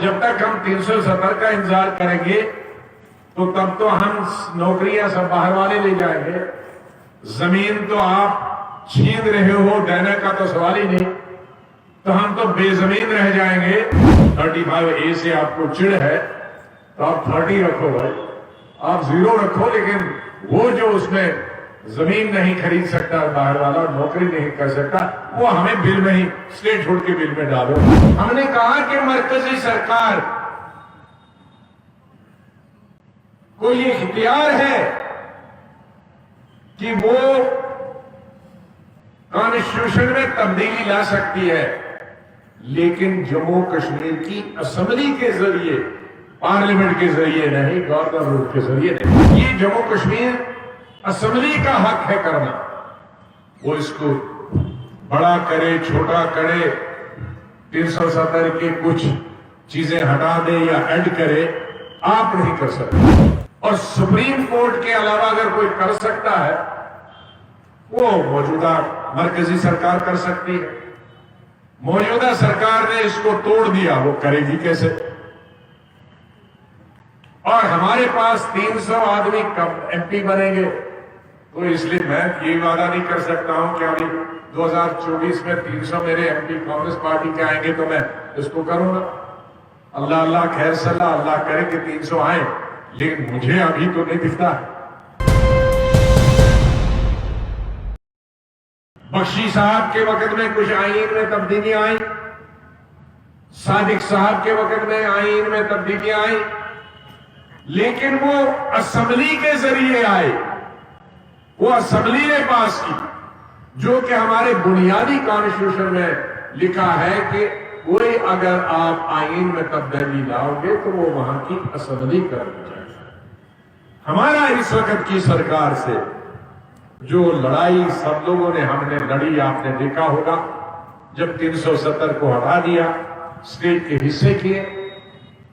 जब तक हम 370 का इंतजार करेंगे तो तब तो हम नौकरियां सब बाहर वाले ले जाएंगे। जमीन तो आप छीन रहे हो, देने का तो सवाल ही नहीं, तो हम तो बेजमीन रह जाएंगे। 35A से आपको चिढ़ है तो आप 30 रखो भाई, आप 0 रखो, लेकिन वो जो उसमें जमीन नहीं खरीद सकता बाहर वाला, नौकरी नहीं कर सकता, वो हमें बिल में ही स्टेट हुड के बिल में डालो। हमने कहा कि मरकजी सरकार को ये इख्तियार है कि वो कॉन्स्टिट्यूशन में तब्दीली ला सकती है, लेकिन जम्मू कश्मीर की असेंबली के जरिए, पार्लियामेंट के जरिए नहीं, गवर्नर रूल के जरिए नहीं। ये जम्मू कश्मीर असेंबली का हक है करना। वो इसको बड़ा करे, छोटा करे, 370 के कुछ चीजें हटा दे या ऐड करे, आप नहीं कर सकते। और सुप्रीम कोर्ट के अलावा अगर कोई कर सकता है वो मौजूदा मरकजी सरकार कर सकती है। मौजूदा सरकार ने इसको तोड़ दिया, वो करेगी कैसे? और हमारे पास 300 आदमी कब MP बनेंगे, तो इसलिए मैं ये वादा नहीं कर सकता हूं कि अभी 2024 में 300 मेरे MP कांग्रेस पार्टी के आएंगे तो मैं इसको करूंगा। अल्लाह अल्लाह खैर सल्लाह, अल्लाह करे कि 300 आए, लेकिन मुझे अभी तो नहीं दिखता। बख्शी साहब के वक्त में कुछ आईन में तब्दीलियां आई, सादिक साहब के वक्त में आईन में तब्दीलियां आई, लेकिन वो असेंबली के जरिए आए, वो असेंबली ने पास की, जो कि हमारे बुनियादी कॉन्स्टिट्यूशन में लिखा है कि कोई अगर आप आईन में तब्दीली लाओगे तो वो वहां की असेंबली कर दी जाएगी। हमारा इस वक्त की सरकार से जो लड़ाई सब लोगों ने हमने लड़ी, आपने देखा होगा, जब 370 को हटा दिया, स्टेट के हिस्से किए,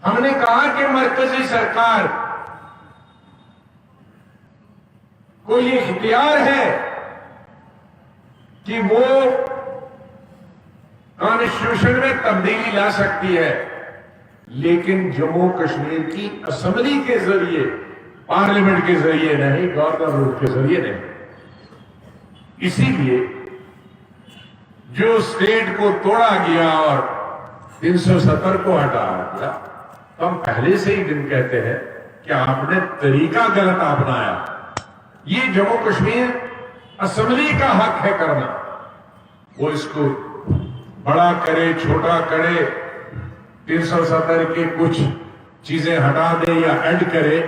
हमने कहा कि मरकजी सरकार को ये इख्तियार है कि वो कॉन्स्टिट्यूशन में तब्दीली ला सकती है, लेकिन जम्मू कश्मीर की असेंबली के जरिए, पार्लियामेंट के जरिए नहीं, गवर्नर रूल के जरिए नहीं। इसीलिए जो स्टेट को तोड़ा गया और 370 को हटाया गया, तो हम पहले से ही दिन कहते हैं कि आपने तरीका गलत अपनाया। ये जम्मू कश्मीर असेंबली का हक है करना, वो इसको बड़ा करे, छोटा करे, 370 के कुछ चीजें हटा दे या ऐड करे,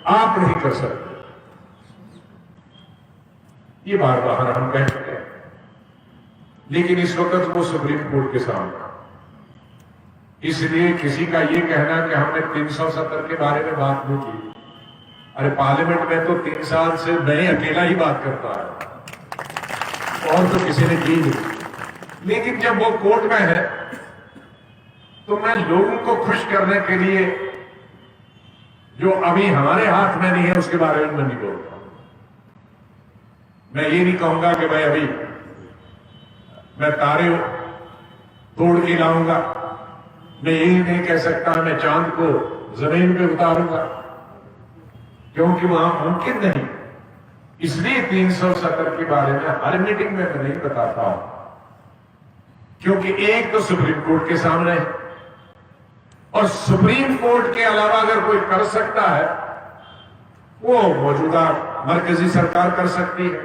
आप नहीं कर सकते। ये बार बार हम कह चुके हैं, लेकिन इस वक्त वो सुप्रीम कोर्ट के सामने, इसलिए किसी का ये कहना कि हमने 370 के बारे में बात नहीं की, अरे पार्लियामेंट में तो 3 साल से मैं अकेला ही बात करता है और तो किसी ने की नहीं, लेकिन जब वो कोर्ट में है तो मैं लोगों को खुश करने के लिए जो अभी हमारे हाथ में नहीं है उसके बारे में मैं नहीं बोलता। मैं ये नहीं कहूंगा कि भाई अभी मैं तारे तोड़ के लाऊंगा, मैं यही नहीं कह सकता मैं चांद को जमीन पे उतारूंगा, क्योंकि वहां मुमकिन नहीं। इसलिए 370 के बारे में हर मीटिंग में मैं नहीं बताता हूं, क्योंकि एक तो सुप्रीम कोर्ट के सामने है, और सुप्रीम कोर्ट के अलावा अगर कोई कर सकता है वो मौजूदा मरकजी सरकार कर सकती है।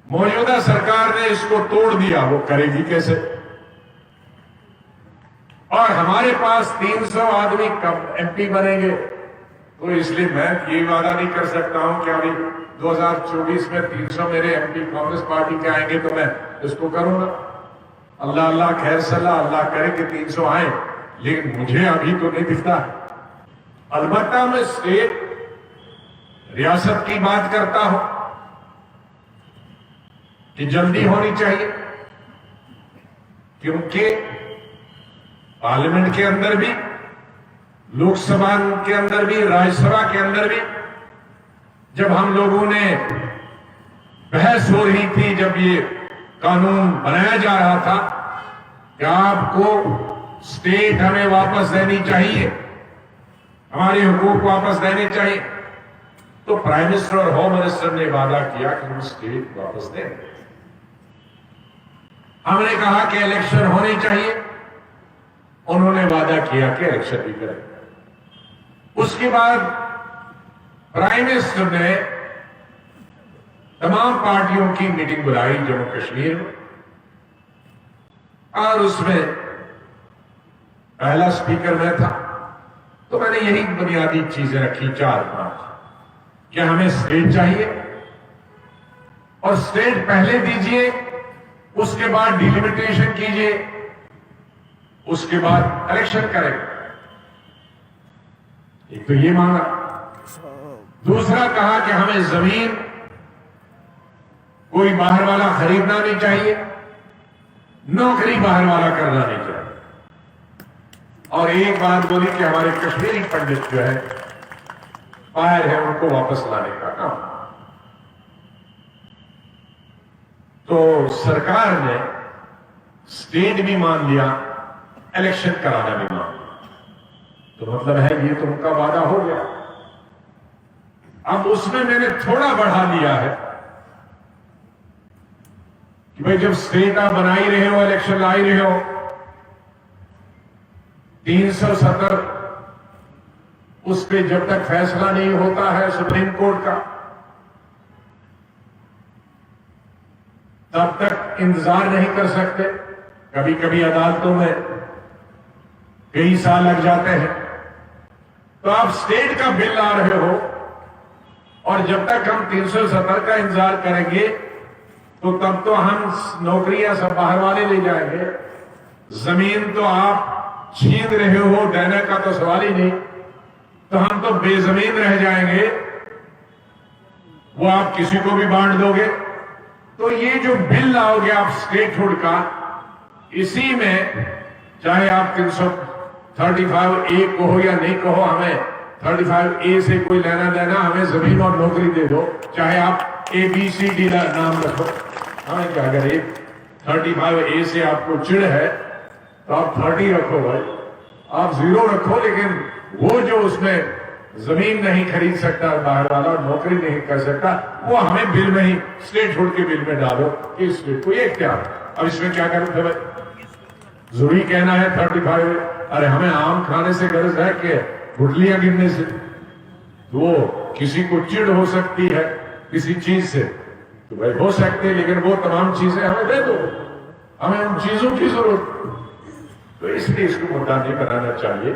मौजूदा सरकार ने इसको तोड़ दिया, वो करेगी कैसे? और हमारे पास 300 आदमी कब MP बनेंगे, तो इसलिए मैं ये वादा नहीं कर सकता हूं कि अभी 2024 में 300 मेरे MP कांग्रेस पार्टी के आएंगे तो मैं इसको करूंगा। अल्लाह अल्लाह खैर सल्लाह, अल्लाह करे कि 300 आए, लेकिन मुझे अभी तो नहीं दिखता। अलबत्ता मैं स्टेट, रियासत की बात करता हूं कि जल्दी होनी चाहिए, क्योंकि पार्लियामेंट के अंदर भी, लोकसभा के अंदर भी, राज्यसभा के अंदर भी जब हम लोगों ने बहस हो रही थी, जब ये कानून बनाया जा रहा था कि आपको स्टेट हमें वापस देनी चाहिए, हमारे हुकूक वापस देने चाहिए। तो प्राइम मिनिस्टर और होम मिनिस्टर ने वादा किया कि हम स्टेट वापस देंगे। हमने कहा कि इलेक्शन होने चाहिए, उन्होंने वादा किया कि इलेक्शन भी करेंगे। उसके बाद प्राइम मिनिस्टर ने तमाम पार्टियों की मीटिंग बुलाई जम्मू कश्मीर में, और उसमें पहला स्पीकर मैं था। तो मैंने यही बुनियादी चीजें रखी 4-5 कि हमें स्टेट चाहिए और स्टेट पहले दीजिए, उसके बाद डिलिमिटेशन कीजिए, उसके बाद इलेक्शन करेंगे। एक तो ये मांगा। दूसरा कहा कि हमें जमीन कोई बाहर वाला खरीदना नहीं चाहिए, नौकरी बाहर वाला करना नहीं चाहिए। और एक बात बोली कि हमारे कश्मीरी पंडित जो है बाहर है, उनको वापस लाने का काम। तो सरकार ने स्टेट भी मान लिया, इलेक्शन कराना भी मान लिया। तो मतलब है ये तो उनका वादा हो गया। अब उसमें मैंने थोड़ा बढ़ा लिया है कि भाई जब स्टेट आप बना ही रहे हो, इलेक्शन ला ही रहे हो, 370 उस पे जब तक फैसला नहीं होता है सुप्रीम कोर्ट का, तब तक इंतजार नहीं कर सकते। कभी कभी अदालतों में कई साल लग जाते हैं। तो आप स्टेट का बिल ला रहे हो और जब तक हम 370 का इंतजार करेंगे तो तब तो हम नौकरियां सब बाहर वाले ले जाएंगे। जमीन तो आप छीन रहे हो, देने का तो सवाल ही नहीं। तो हम तो बेजमीन रह जाएंगे, वो आप किसी को भी बांट दोगे। तो ये जो बिल लाओगे आप स्टेटहुड का, इसी में चाहे आप 335A कहो या नहीं कहो, हमें 35A से कोई लेना देना, हमें जमीन और नौकरी दे दो। चाहे आप ABCD नाम रखो, हमें क्या। अगर 35A से आपको चिढ़ है तो आप 30 रखो भाई, आप 0 रखो, लेकिन वो जो उसमें जमीन नहीं खरीद सकता बाहर वाला, नौकरी नहीं कर सकता, वो हमें बिल में ही स्टेटहुड के बिल में डालो कि स्टेट को ये क्या। अब इसमें क्या करूं थे भाई, जरूरी कहना है 35। अरे हमें आम खाने से गर्ज है कि गुठलियां गिनने से? वो किसी को चिढ़ हो सकती है किसी चीज से, तो भाई हो सकते हैं, लेकिन वो तमाम चीजें हमें दे दो, हमें उन चीजों की जरूरत। तो इसलिए इसको मुद्दा नहीं बनाना चाहिए।